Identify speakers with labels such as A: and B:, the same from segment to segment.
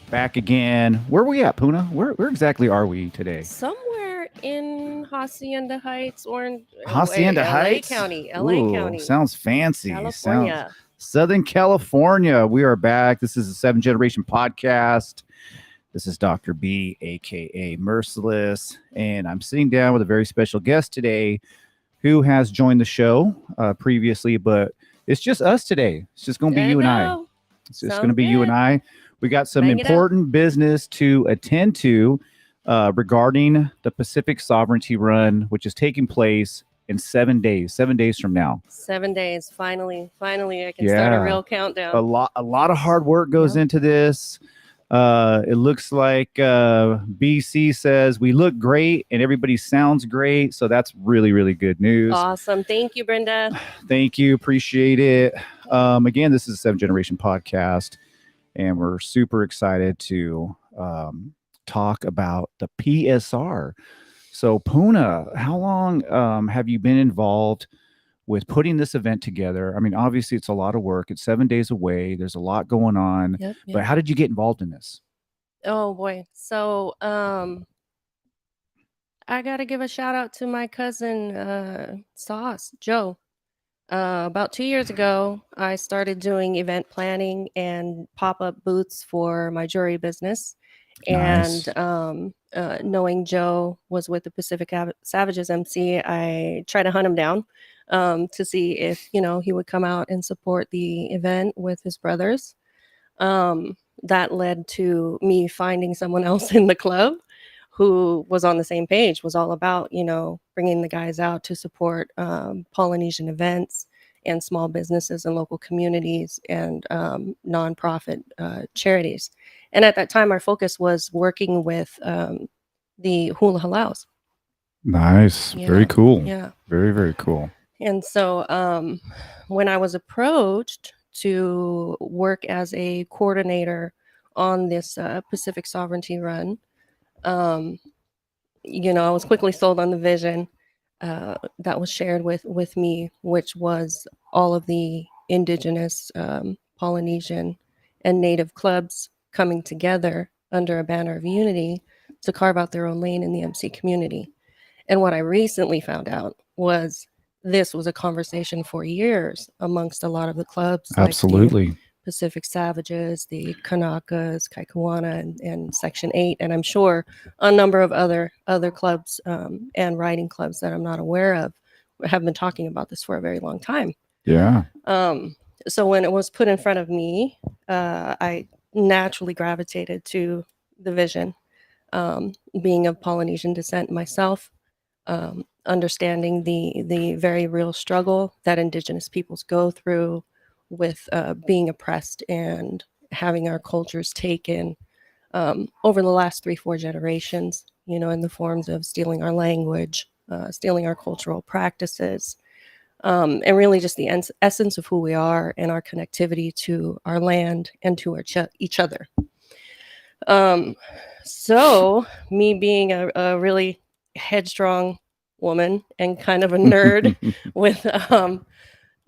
A: Back again. Where are we at, Puna? Where exactly are we today?
B: Somewhere in Hacienda Heights or in
A: Hacienda
B: LA
A: Heights.
B: County, LA
A: Ooh,
B: County,
A: sounds fancy. Sounds
B: California.
A: Southern California. We are back. This is a Seven Generation podcast. This is Dr. B, aka Merciless, and I'm sitting down with a very special guest today who has joined the show previously, but it's just us today. It's just going to be
B: I
A: you and I.
B: know.
A: It's just going to
B: Sounds
A: be you and
B: good.
A: I. We got some
B: Bang it out.
A: important business to attend to regarding the Pacific Sovereignty Run, which is taking place in 7 days, 7 days from now.
B: 7 days. Finally, I can start a
A: Yeah,
B: real
A: a
B: countdown.
A: lot, a lot of hard work goes
B: Yep.
A: into this. It looks like BC says we look great and everybody sounds great, so that's really, really good news.
B: Awesome. Thank you, Brenda.
A: Thank you, appreciate it. Again, this is a Seven Generation podcast, and we're super excited to talk about the PSR. So, Puna, how long have you been involved with putting this event together? I mean, obviously, it's a lot of work. It's 7 days away. There's a lot going on.
B: Yep.
A: But
B: Yep.
A: how did you get involved in this?
B: Oh boy. So, I gotta give a shout out to my cousin, Sauce Joe. About 2 years ago, I started doing event planning and pop up booths for my jewelry business. And
A: Nice.
B: knowing Joe was with the Pacific Savages MC, I tried to hunt him down to see if he would come out and support the event with his brothers. That led to me finding someone else in the club who was on the same page, was all about bringing the guys out to support Polynesian events and small businesses and local communities and nonprofit charities. And at that time, our focus was working with the hula halaus.
A: Nice. Very
B: Yeah,
A: cool.
B: yeah.
A: Very, very cool.
B: And so when I was approached to work as a coordinator on this Pacific Sovereignty Run, um, I was quickly sold on the vision that was shared with me, which was all of the Indigenous, Polynesian, and Native clubs coming together under a banner of unity to carve out their own lane in the MC community. And what I recently found out was this was a conversation for years amongst a lot of the clubs, like the
A: Absolutely.
B: Pacific Savages, the Kanakas, Kaikuana, and Section 8, and I'm sure a number of other clubs and riding clubs that I'm not aware of have been talking about this for a very long time.
A: Yeah.
B: Um, so when it was put in front of me, I naturally gravitated to the vision. Being of Polynesian descent myself, understanding the very real struggle that Indigenous peoples go through with being oppressed and having our cultures taken over the last 3-4 generations, in the forms of stealing our language, stealing our cultural practices, and really just the essence of who we are and our connectivity to our land and to each other. Um, so, me being a really headstrong woman and kind of a nerd with,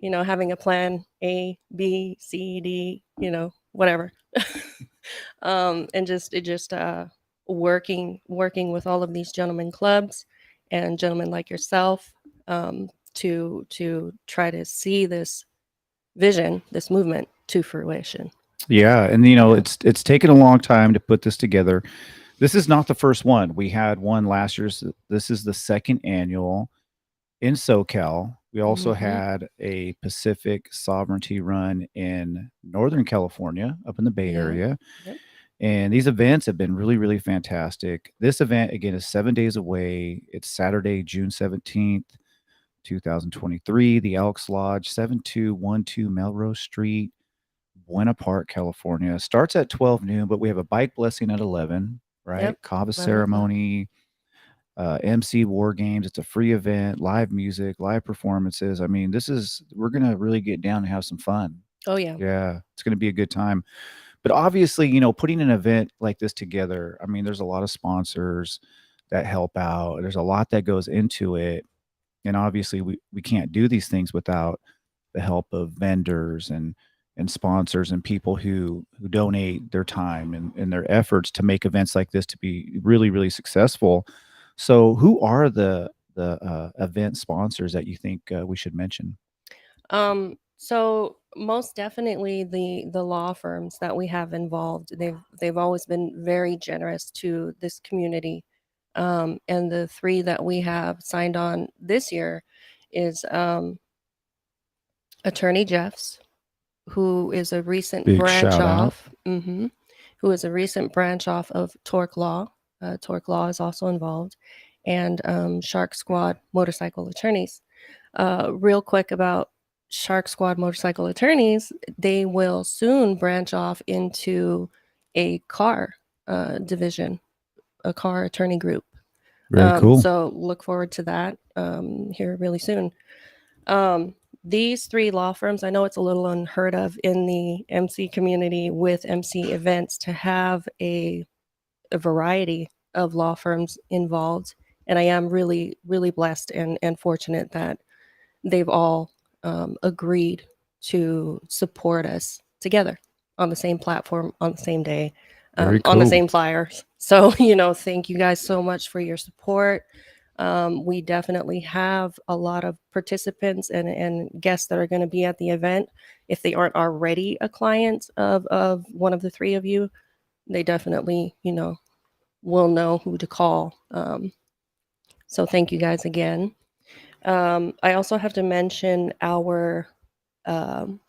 B: having a plan A, B, C, D, whatever. And working with all of these gentlemen clubs and gentlemen like yourself to try to see this vision, this movement to fruition.
A: Yeah, and
B: Yeah.
A: it's taken a long time to put this together. This is not the first one. We had one last year. So this is the second annual in SoCal. We also
B: Hmm.
A: had a Pacific Sovereignty Run in Northern California, up in the Bay
B: Yeah.
A: Area.
B: Yep.
A: And these events have been really, really fantastic. This event, again, is 7 days away. It's Saturday, June 17th, 2023, the Elks Lodge, 7212 Melrose Street, Buena Park, California. Starts at 12 noon, but we have a bike blessing at 11, right?
B: Yep.
A: Kava
B: 11 o'clock.
A: ceremony, MC war games. It's a free event, live music, live performances. I mean, we're going to really get down and have some fun.
B: Oh yeah.
A: Yeah, it's going to be a good time. But obviously, putting an event like this together, I mean, there's a lot of sponsors that help out. There's a lot that goes into it. And obviously, we can't do these things without the help of vendors and and sponsors and people who donate their time and their efforts to make events like this to be really really successful. So who are the event sponsors that you think we should mention?
B: So most definitely the law firms that we have involved, they've always been very generous to this community. And the three that we have signed on this year is Attorney Jeffs, who is a recent
A: Big
B: branch
A: shout out.
B: off, who is a recent branch off of Torque Law. Torque Law is also involved, and Shark Squad Motorcycle Attorneys. Real quick about Shark Squad Motorcycle Attorneys, they will soon branch off into a car division, a car attorney group.
A: Very cool.
B: So look forward to that here really soon. These three law firms, I know it's a little unheard of in the MC community with MC events to have a variety of law firms involved. And I am really, really blessed and fortunate that they've all agreed to support us together on the same platform, on the same day,
A: Very
B: on the
A: cool.
B: same flyers. So, thank you guys so much for your support. We definitely have a lot of participants and guests that are going to be at the event. If they aren't already a client of one of the three of you, they definitely, will know who to call. So thank you guys again. I also have to mention um,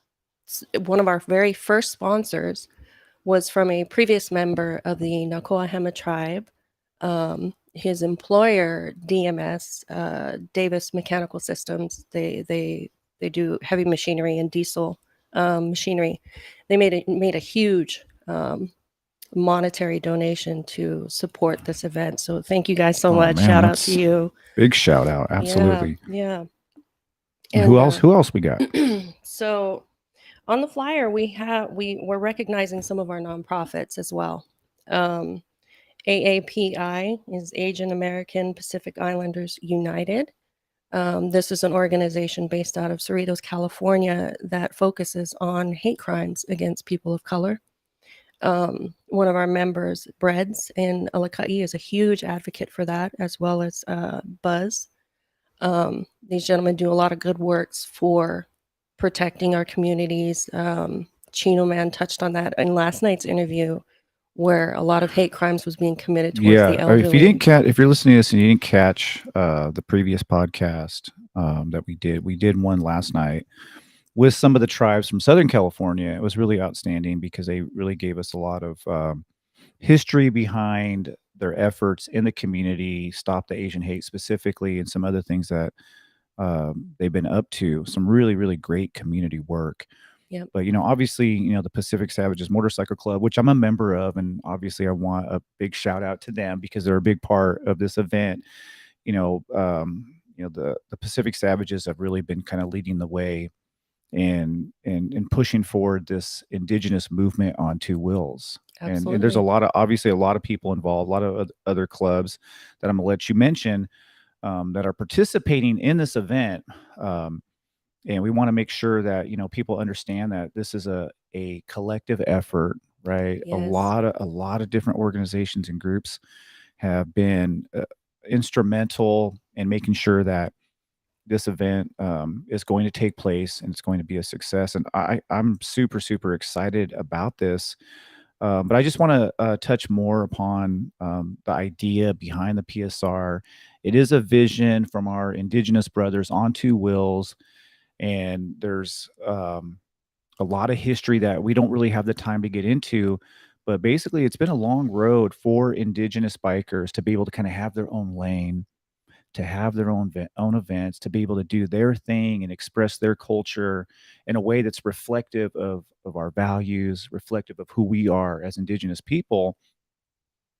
B: one of our very first sponsors was from a previous member of the Nakoahema tribe. His employer, DMS, Davis Mechanical Systems, they do heavy machinery and diesel machinery. They made a huge monetary donation to support this event. So thank you guys so
A: Oh
B: much.
A: man,
B: Shout out to
A: that's
B: you.
A: big shout out.
B: Yeah,
A: Absolutely.
B: yeah.
A: And
B: And
A: who else we got?
B: so on the flyer we're recognizing some of our nonprofits as well. Um, AAPI is Asian American Pacific Islanders United. This is an organization based out of Cerritos, California, that focuses on hate crimes against people of color. One of our members, Breads in Alakai, is a huge advocate for that, as well as Buzz. These gentlemen do a lot of good works for protecting our communities. Chino Man touched on that in last night's interview, where a lot of hate crimes was being committed towards the
A: Yeah, if you
B: elderly.
A: didn't catch, if you're listening to this and you didn't catch the previous podcast that we did one last night with some of the tribes from Southern California. It was really outstanding because they really gave us a lot of history behind their efforts in the community, stop the Asian hate specifically, and some other things that they've been up to. Some really, really great community work.
B: Yep.
A: But obviously, the Pacific Savages Motorcycle Club, which I'm a member of, and obviously I want a big shout out to them because they're a big part of this event. The Pacific Savages have really been kind of leading the way and pushing forward this indigenous movement on two wheels. And there's
B: Absolutely.
A: obviously a lot of people involved, a lot of other clubs that I'm gonna let you mention that are participating in this event. And we want to make sure that people understand that this is a collective effort, right? A
B: Yes.
A: lot of different organizations and groups have been instrumental in making sure that this event is going to take place and it's going to be a success. And I'm super super excited about this. But I just want to touch more upon the idea behind the PSR. It is a vision from our Indigenous brothers on two wheels, and there's a lot of history that we don't really have the time to get into. But basically, it's been a long road for Indigenous bikers to be able to kind of have their own lane, to have their own events, to be able to do their thing and express their culture in a way that's reflective of our values, reflective of who we are as Indigenous people.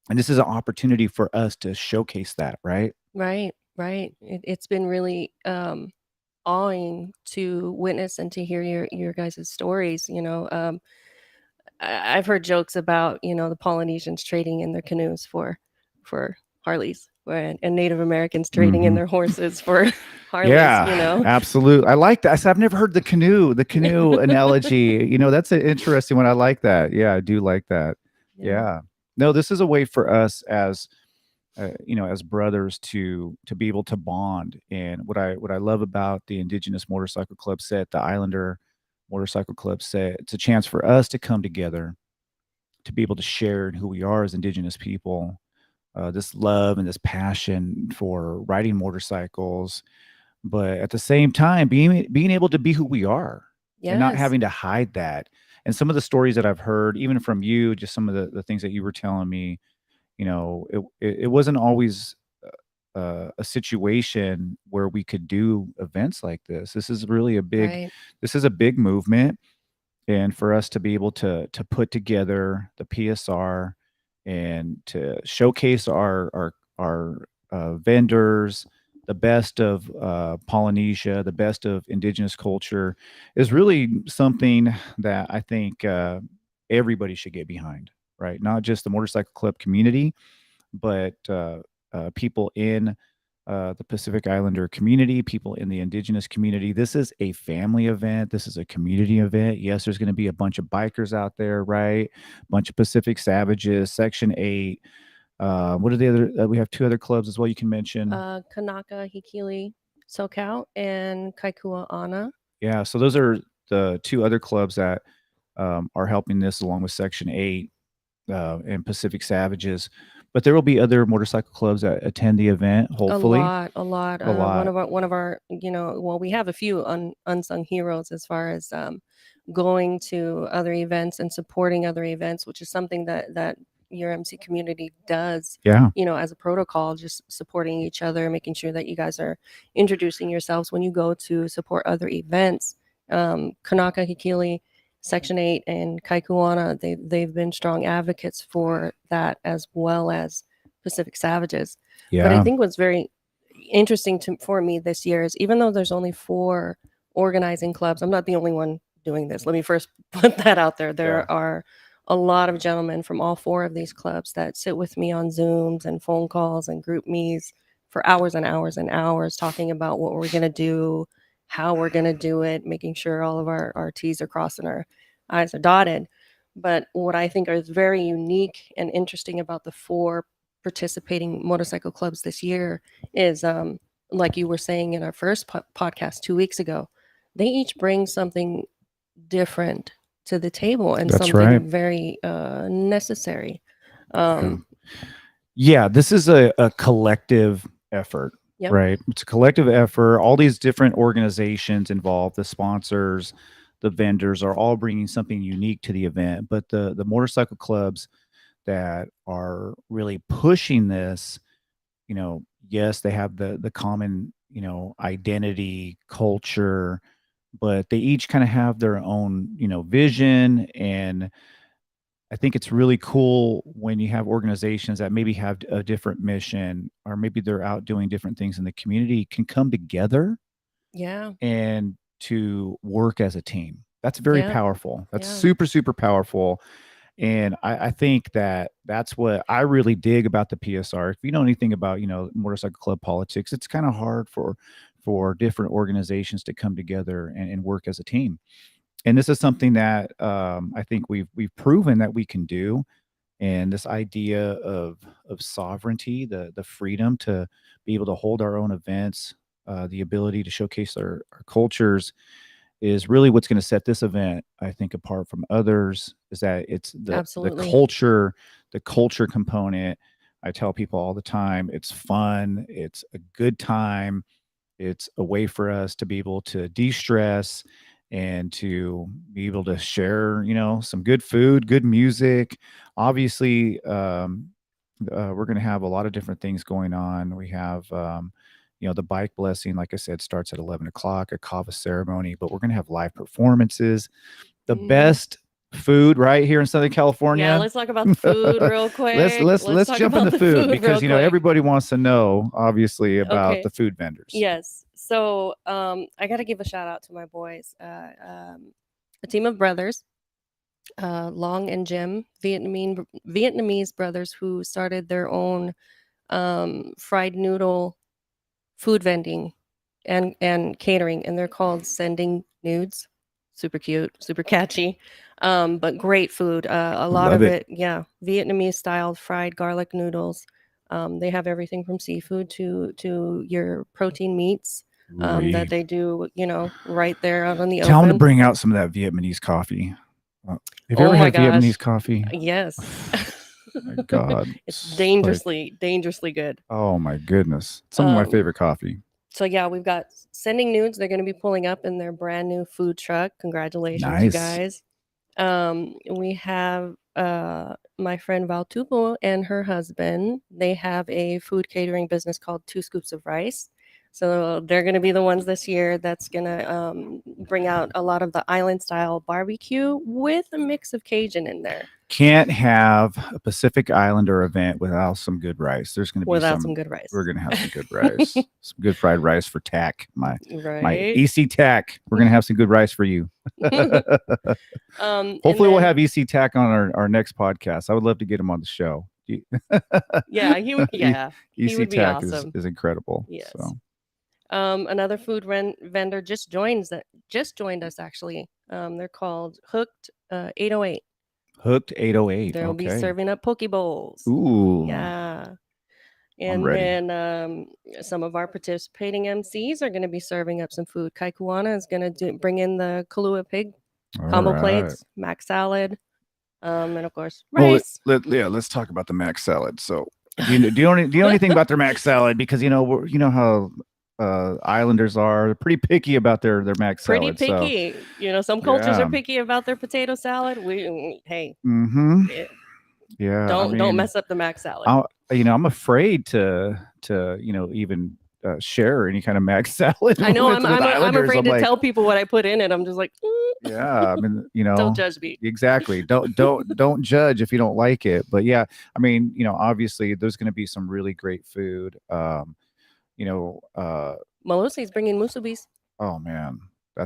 A: And this is an opportunity for us to showcase that, right?
B: Right. Right. It's been really awing to witness and to hear your guys' stories. I've heard jokes about the Polynesians trading in their canoes for Harleys. and Native Americans trading in their horses for Harleys, you
A: Yeah,
B: know.
A: absolutely. I like that. I said I've never heard the canoe analogy. That's an interesting one. I like that. Yeah, I do like that.
B: Yeah.
A: Yeah. No, this is a way for us as as brothers to be able to bond. And what I love about the Indigenous Motorcycle Club set, the Islander Motorcycle Club set, it's a chance for us to come together to be able to share who we are as Indigenous people, this love and this passion for riding motorcycles, but at the same time being able to be who we are and not
B: Yes.
A: having to hide that. And some of the stories that I've heard, even from you, just some of the things that you were telling me, it wasn't always a situation where we could do events like this.
B: Right.
A: This is a big movement, and for us to be able to put together the PSR and to showcase our vendors, the best of Polynesia, the best of Indigenous culture, is really something that I think everybody should get behind. Right, not just the motorcycle club community, but people in the Pacific Islander community, people in the Indigenous community. This is a family event. This is a community event. Yes, there's going to be a bunch of bikers out there, right? A bunch of Pacific Savages, Section 8. What are the other? We have two other clubs as well you can mention.
B: Kanaka, Hikili, SoCal, and Kaikua Ana.
A: Yeah, so those are the two other clubs that are helping this along with Section 8 and Pacific Savages. But there will be other motorcycle clubs that attend the event, hopefully.
B: A lot.
A: A lot.
B: One of our, well, we have a few unsung heroes as far as going to other events and supporting other events, which is something that your MC community does.
A: Yeah.
B: As a protocol, just supporting each other, making sure that you guys are introducing yourselves when you go to support other events. Kanaka, Hikili, Section 8, and Kaikuana, they've been strong advocates for that, as well as Pacific Savages. But I
A: Yeah.
B: think what's very interesting for me this year is, even though there's only 4 organizing clubs, I'm not the only one doing this. Let me first put that out there. There are a lot of gentlemen from all 4 of these clubs that sit with me on Zooms and phone calls and group meets for hours and hours and hours, talking about what we're going to do, how we're going to do it, making sure all of our T's are crossed and our I's are dotted. But what I think is very unique and interesting about the 4 participating motorcycle clubs this year is, like you were saying in our first podcast 2 weeks ago, they each bring something different to the table and
A: That's
B: something
A: right.
B: very necessary.
A: Yeah. Yeah, this is a collective effort,
B: Yep.
A: right? It's a collective effort. All these different organizations involved, the sponsors, the vendors are all bringing something unique to the event. But the motorcycle clubs that are really pushing this, yes, they have the common, identity, culture, but they each kind of have their own, vision. And I think it's really cool when you have organizations that maybe have a different mission, or maybe they're out doing different things in the community, can come together
B: Yeah.
A: and to work as a team. That's very
B: Yeah.
A: powerful. That's
B: Yeah.
A: super, super powerful. And I think that that's what I really dig about the PSR. If you know anything about, motorcycle club politics, it's kind of hard for different organizations to come together and work as a team. And this is something that I think we've proven that we can do. And this idea of sovereignty, the freedom to be able to hold our own events, the ability to showcase our cultures, is really what's going to set this event, I think, apart from others. Is that it's
B: Absolutely.
A: the culture component. I tell people all the time, it's fun, it's a good time, it's a way for us to be able to de-stress and to be able to share, some good food, good music. Obviously, we're going to have a lot of different things going on. We have, the bike blessing, like I said, starts at 11 o'clock, a kava ceremony, but we're going to have live performances, the best food right here in Southern
B: Yeah,
A: California.
B: let's talk about the food real quick.
A: Let's
B: talk
A: jump in
B: about
A: the
B: the
A: food
B: food real
A: because
B: quick.
A: everybody wants to know, obviously, about
B: Okay.
A: the food vendors.
B: Yes. So I got to give a shout out to my boys, a team of brothers, Long and Jim, Vietnamese brothers who started their own fried noodle food vending and catering, and they're called Sending Nudes. Super cute, super catchy, but great food. A lot
A: Love
B: of
A: it.
B: it, yeah, Vietnamese style fried garlic noodles. They have everything from seafood to your protein meats
A: Ooh-wee.
B: that they do, right there out in the
A: Tell them to
B: open.
A: bring out some of that Vietnamese coffee. Have you
B: Oh
A: ever
B: my
A: had Vietnamese
B: gosh,
A: coffee?
B: yes.
A: Oh my God.
B: It's
A: Like,
B: dangerously good.
A: oh my goodness. Some of my
B: Um,
A: favorite coffee.
B: so yeah, we've got Sending Nudes. They're going to be pulling up in their brand new food truck. Congratulations, you
A: Nice.
B: guys. We have my friend Valtupo and her husband. They have a food catering business called Two Scoops of Rice. So they're going to be the ones this year that's going to bring out a lot of the island style barbecue with a mix of Cajun in there.
A: Can't have a Pacific Islander event without some good rice. There's going to be
B: Without some good rice.
A: We're going to have some good rice, some good fried rice for TAC. My
B: Right.
A: EC TAC. We're going to have some good rice for you. Hopefully, we'll have EC TAC on our next podcast. I would love to get him on the show.
B: Yeah, he would be
A: TAC
B: awesome.
A: is incredible.
B: Yes.
A: So.
B: Another food vendor just joined us actually. They're called Hooked 808.
A: Hooked 808.
B: They'll be serving up poke bowls.
A: Ooh.
B: Yeah.
A: I'm
B: And
A: ready.
B: then some of our participating MCs are going to be serving up some food. Kaikuana is going to bring in the Kahlua pig combo plates, mac salad, and of course rice.
A: Well, let's talk about the mac salad. So, do you know anything about their mac salad? Because you know how Islanders are. They're pretty picky about their mac salad.
B: Pretty picky.
A: So,
B: some cultures are picky about their potato salad. Hey.
A: Yeah.
B: Don't mess up the mac salad.
A: I'm afraid to even share any kind of mac salad.
B: I know. I'm afraid to tell people what I put in it. I'm just like,
A: yeah. I mean,
B: don't judge me.
A: Exactly. Don't judge if you don't like it. But yeah, I mean, obviously there's going to be some really great food.
B: Malosi's bringing musubis.
A: Oh man,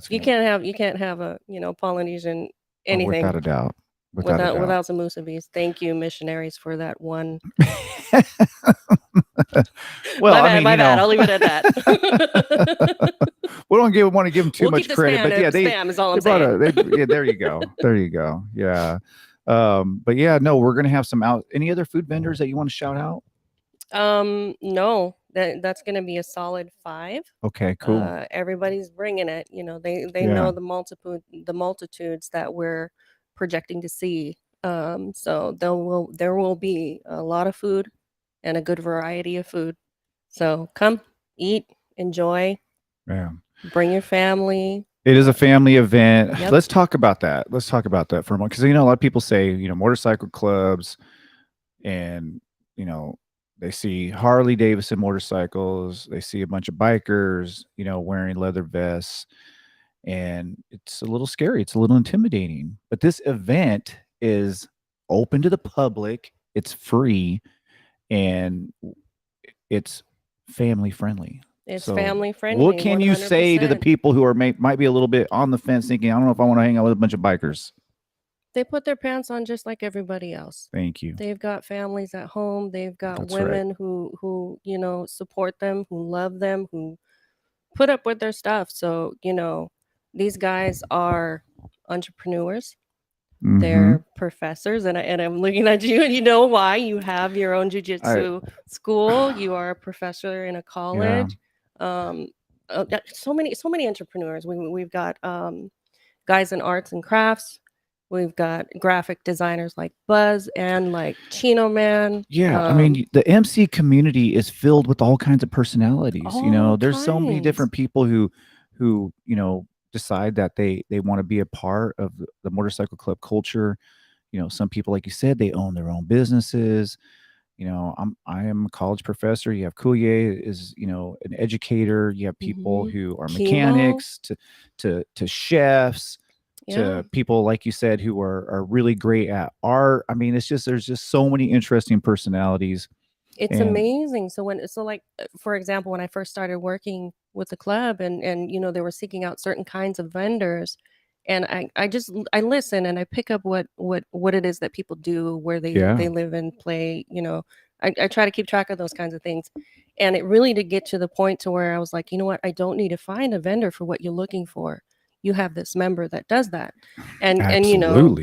B: you can't have a Polynesian anything
A: without a doubt.
B: Without some musubis. Thank you, missionaries, for that one.
A: Well,
B: my bad. I'll leave it at that.
A: We don't want to give them too much credit, but yeah,
B: spam is all I'm saying.
A: There you go. There you go. Yeah. But yeah, no, we're gonna have some out. Any other food vendors that you want to shout out?
B: No, that's gonna be a solid 5.
A: Okay, cool.
B: Everybody's bringing it. They know the multitudes that we're projecting to see. So there will be a lot of food and a good variety of food. So come eat, enjoy.
A: Yeah.
B: Bring your family.
A: It is a family event.
B: Yep.
A: Let's talk about that. Let's talk about that for a moment. Because a lot of people say, motorcycle clubs, and they see Harley Davidson motorcycles, they see a bunch of bikers, wearing leather vests, and it's a little scary. It's a little intimidating. But this event is open to the public. It's free, and it's family friendly.
B: It's family friendly.
A: What can 100%. You say to the people who might be a little bit on the fence, thinking, I don't know if I want to hang out with a bunch of bikers?
B: They put their pants on just like everybody else.
A: Thank you.
B: They've got families at home. They've got women who support them, who love them, who put up with their stuff. So, these guys are entrepreneurs. Mm-hmm. They're professors, and I'm looking at you, and you know why. You have your own jiu-jitsu school. You are a professor in a college. Yeah. So many entrepreneurs. We've got guys in arts and crafts. We've got graphic designers like Buzz and like Chino Man.
A: Yeah, I mean, the MC community is filled with all kinds of personalities. There's so many different people who decide that they want to be a part of the motorcycle club culture. Some people, like you said, they own their own businesses. I am a college professor. You have Kuye is, an educator. You have people who are mechanics to chefs. To people, like you said, who are really great at art. I mean, there's just so many interesting personalities.
B: It's amazing. So for example, when I first started working with the club and they were seeking out certain kinds of vendors, and I listen and I pick up what it is that people do, where they live and play. I try to keep track of those kinds of things. And it really did get to the point to where I was like, you know what, I don't need to find a vendor for what you're looking for. You have this member that does that. And you know,
A: Absolutely.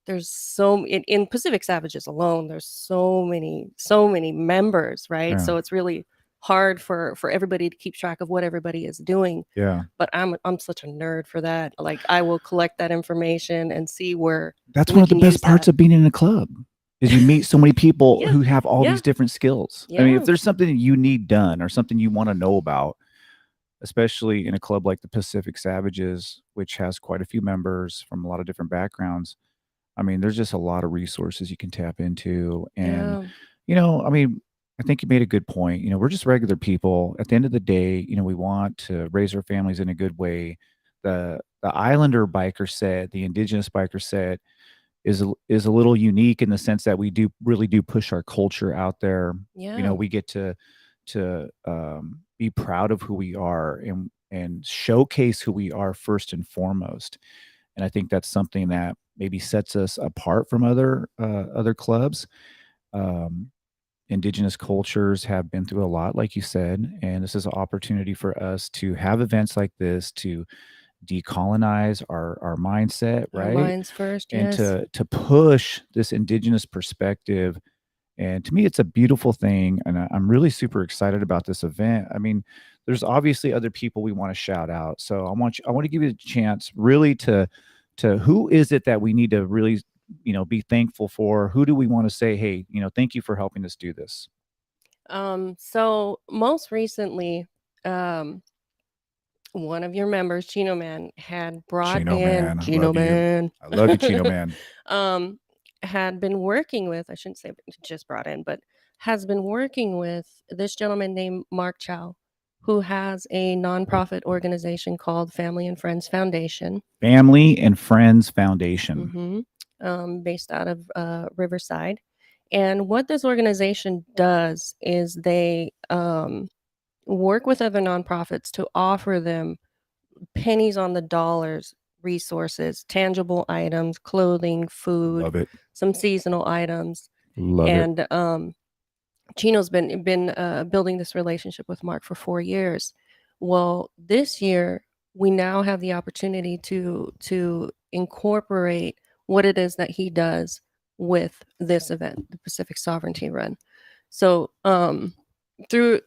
B: there's so in Pacific Savages alone, there's so many members, right?
A: Yeah.
B: So it's really hard for everybody to keep track of what everybody is doing.
A: Yeah.
B: But I'm such a nerd for that. Like, I will collect that information and see where
A: That's
B: we
A: one of the
B: can
A: best
B: use
A: parts
B: that.
A: of being in a club is you meet so many people
B: Yeah.
A: who have all
B: Yeah.
A: these different skills. I mean,
B: Yeah.
A: if there's something that you need done or something you want to know about, especially in a club like the Pacific Savages, which has quite a few members from a lot of different backgrounds, I mean, there's just a lot of resources you can tap into. And,
B: Yeah.
A: you know, I mean, I think you made a good point. You know, we're just regular people. At the end of the day, you know, we want to raise our families in a good way. The Islander biker set, the Indigenous biker set, is a little unique in the sense that we do really do push our culture out there. You know,
B: Yeah.
A: we get to be proud of who we are and showcase who we are first and foremost. And I think that's something that maybe sets us apart from other clubs. Um, Indigenous cultures have been through a lot, like you said, and this is an opportunity for us to have events like this to decolonize our mindset,
B: Our
A: right?
B: minds first.
A: And
B: Yes.
A: to push this indigenous perspective. And to me, it's a beautiful thing, and I'm really super excited about this event. I mean, there's obviously other people we want to shout out, so I want to give you a chance, really, to who is it that we need to really, you know, be thankful for? Who do we want to say, hey, you know, thank you for helping us do this?
B: So most recently, um, one of your members, Chino Man, had brought
A: Chino
B: in
A: Man, I
B: Chino
A: love you.
B: Man.
A: I love you, Chino Man.
B: Had been working with, I shouldn't say just brought in, but has been working with this gentleman named Mark Chow, who has a nonprofit organization called Family and Friends Foundation.
A: Family and Friends Foundation.
B: Based out of Riverside. And what this organization does is they work with other nonprofits to offer them pennies on the dollars resources, tangible items, clothing, food,
A: Love it.
B: some seasonal items.
A: Love it.
B: And Chino's been building this relationship with Mark for 4 years. Well, this year we now have the opportunity to incorporate what it is that he does with this event, the Pacific Sovereignty Run. So through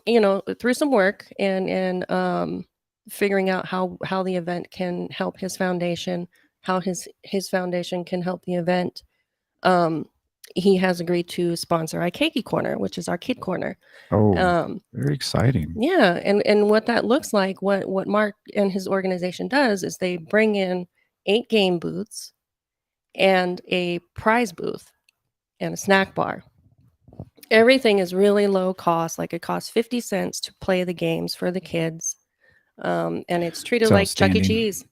B: you know, through some work and figuring out how the event can help his foundation, how his foundation can help the event, he has agreed to sponsor Ikeki Corner, which is our kid corner.
A: Oh, very exciting.
B: Yeah, and what that looks like, what Mark and his organization does is they bring in 8 game booths and a prize booth and a snack bar. Everything is really low cost. Like, it costs 50 cents to play the games for the kids. And it's treated
A: It's
B: like Chuck E.
A: outstanding.
B: Cheese.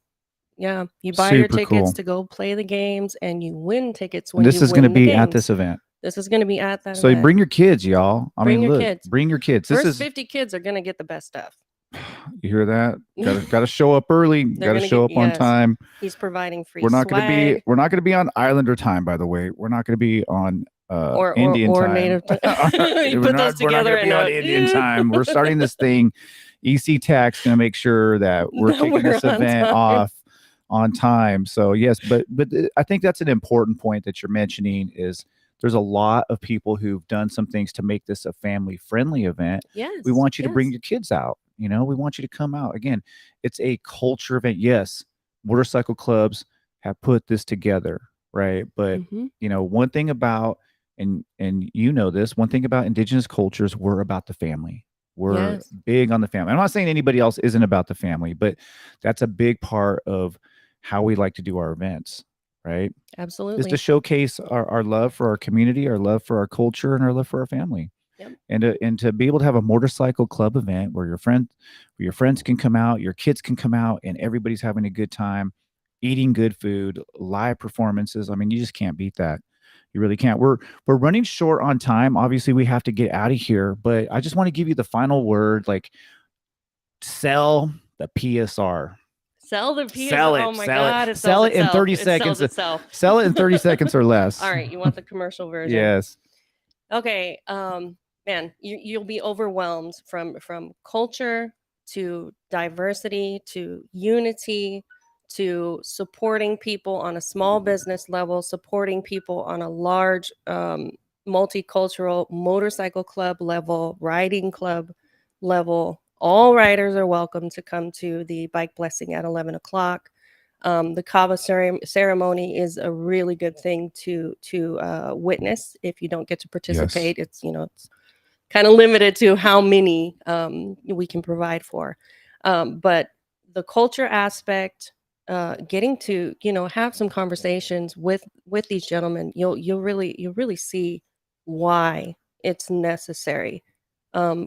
B: Yeah, you buy your
A: Super
B: tickets
A: cool.
B: to go play the games, and you win tickets
A: And
B: when
A: this
B: you
A: is going to
B: win the
A: be
B: games.
A: at this event.
B: This is going to be at that
A: So
B: event.
A: bring your kids, y'all. I
B: Bring
A: mean,
B: your
A: look,
B: kids.
A: bring your kids. This
B: First
A: is
B: 50 kids are going to get the best stuff.
A: you hear that? Got to show up early. Got to show up on time.
B: He's providing free
A: We're not going to be
B: swag.
A: Islander time, by the way. We're not going to be on
B: or
A: Indian time.
B: native time. You
A: we're
B: put those
A: not
B: together
A: going to be on Indian time. We're starting this thing. EC Tax going to make sure that we're
B: That
A: kicking
B: we're
A: this
B: on
A: event
B: time.
A: off on time. So yes, but I think that's an important point that you're mentioning is there's a lot of people who've done some things to make this a family friendly event.
B: Yes.
A: We want you to bring
B: yes.
A: your kids out. You know, we want you to come out. Again, it's a culture event. Yes, motorcycle clubs have put this together, right? But
B: Mhm.
A: you know, one thing about and you know this, one thing about indigenous cultures, we're about the family. We're
B: Yes.
A: big on the family. I'm not saying anybody else isn't about the family, but that's a big part of how we like to do our events, right? Is to
B: Absolutely.
A: showcase our love for our community, our love for our culture, and our love for our family.
B: Yep.
A: And to be able to have a motorcycle club event where your friends can come out, your kids can come out, and everybody's having a good time, eating good food, live performances. I mean, you just can't beat that. You really can't. We're running short on time. Obviously, we have to get out of here, but I just want to give you the final word. Like, sell the PSR.
B: Sell the PSR.
A: Sell it.
B: Oh my
A: sell
B: God!
A: it. Sell it in 30 seconds.
B: It sells itself.
A: Sell it in 30 seconds or less.
B: All right, you want the commercial version?
A: Yes.
B: Okay, man, you'll be overwhelmed from culture to diversity to unity to supporting people on a small business level, supporting people on a large multicultural motorcycle club level, riding club level. All riders are welcome to come to the bike blessing at 11 o'clock. The kava ceremony is a really good thing to witness if you don't get to participate. It's it's kind of limited to how many we can provide for, but the culture aspect, getting to have some conversations with these gentlemen, you'll really see why it's necessary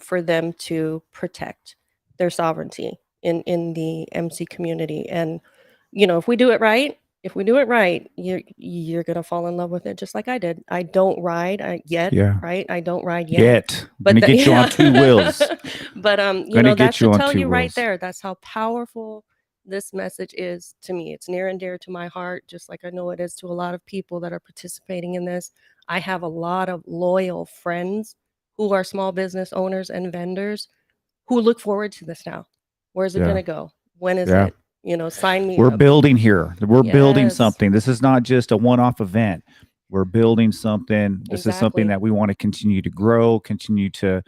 B: for them to protect their sovereignty in the MC community. And if we do it right, you're gonna fall in love with it just like I did. I don't ride yet,
A: Yeah.
B: right? I don't ride
A: Yet.
B: but
A: Gonna get you on 2 wheels.
B: but
A: Gonna
B: that
A: get you
B: should
A: on
B: tell
A: 2
B: you right
A: wheels.
B: there. That's how powerful this message is to me. It's near and dear to my heart, just like I know it is to a lot of people that are participating in this. I have a lot of loyal friends who are small business owners and vendors who look forward to this now. Where's it
A: Yeah.
B: gonna go? When is
A: Yeah.
B: it? Sign me
A: We're
B: up.
A: building here. We're building
B: Yes.
A: something. This is not just a one-off event. We're building something. This is something
B: Exactly.
A: that we want to continue to grow, continue to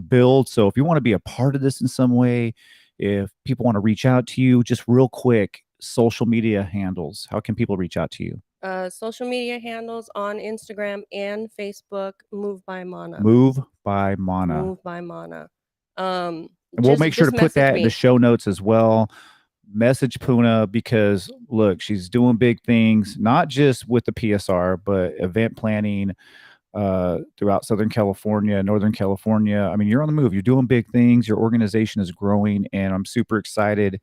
A: build. So if you want to be a part of this in some way, if people want to reach out to you, just real quick, social media handles. How can people reach out to you?
B: Social media handles on Instagram and Facebook, Move by Mana.
A: Move by Mana.
B: Move by Mana.
A: And we'll make sure to put
B: message
A: that in the
B: me.
A: show notes as well. Message Puna, because look, she's doing big things, not just with the PSR, but event planning throughout Southern California, Northern California. I mean, you're on the move. You're doing big things. Your organization is growing, and I'm super excited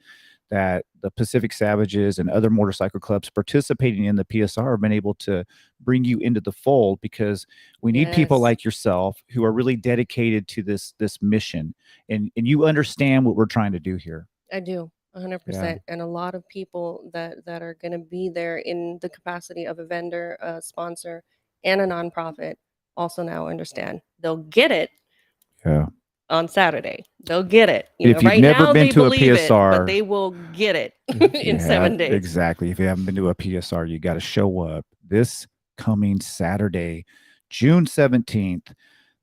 A: that the Pacific Savages and other motorcycle clubs participating in the PSR have been able to bring you into the fold, because we need people
B: Yes.
A: like yourself who are really dedicated to this mission, and you understand what we're trying to do here.
B: I do. 100%. And a lot of people that are going to be there in the capacity of a vendor, a sponsor, and a nonprofit also now understand. They'll get it
A: Yeah.
B: on Saturday. They'll get it.
A: If you've
B: right
A: never
B: now
A: been
B: they
A: to a
B: believe it,
A: PSR,
B: but they will get it in 7 days.
A: Exactly. If you haven't been to a PSR, you got to show up this coming Saturday, June 17th.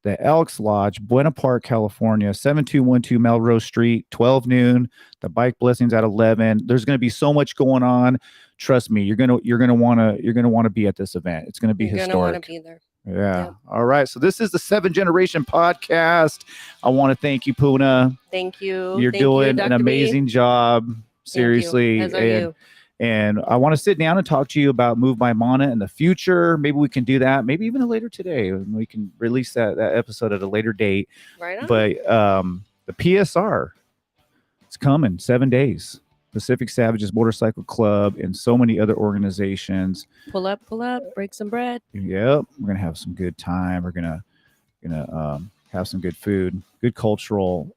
A: The Elks Lodge, Buena Park, California, 7212 Melrose Street, 12 noon. The bike blessings at 11. There's going to be so much going on. Trust me, you're gonna want to be at this event. It's going to be historic.
B: You're going to want to be there.
A: Yeah. Yep. All right. So this is the 7 Generation Podcast. I want to thank you, Puna.
B: Thank you.
A: You're doing an amazing job. Seriously.
B: As are you.
A: And I want to sit down and talk to you about Move by Mana in the future. Maybe we can do that. Maybe even later today. We can release that episode at a later date.
B: Right on.
A: But the PSR, it's coming 7 days. Pacific Savages Motorcycle Club and so many other organizations.
B: Pull up, break some bread.
A: Yep. We're going to have some good time. We're going to have some good food, good cultural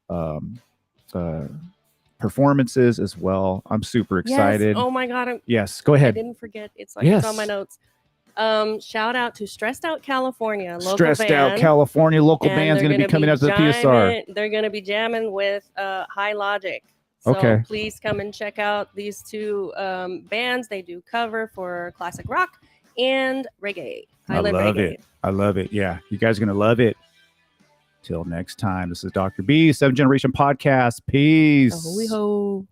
A: performances as well. I'm super excited.
B: Yes. Oh my God.
A: Yes, go ahead.
B: I didn't forget. It's like it's on my notes. Shout out to Stressed Out California.
A: Stressed Out California local band's going to be coming out to the PSR.
B: They're going to be jamming with High Logic. So please come and check out these two bands. They do cover for classic rock and reggae.
A: I love it. I love it. Yeah, you guys are going to love it. Till next time, this is Dr. B, 7 Generation Podcast. Peace.
B: Ho-we-ho.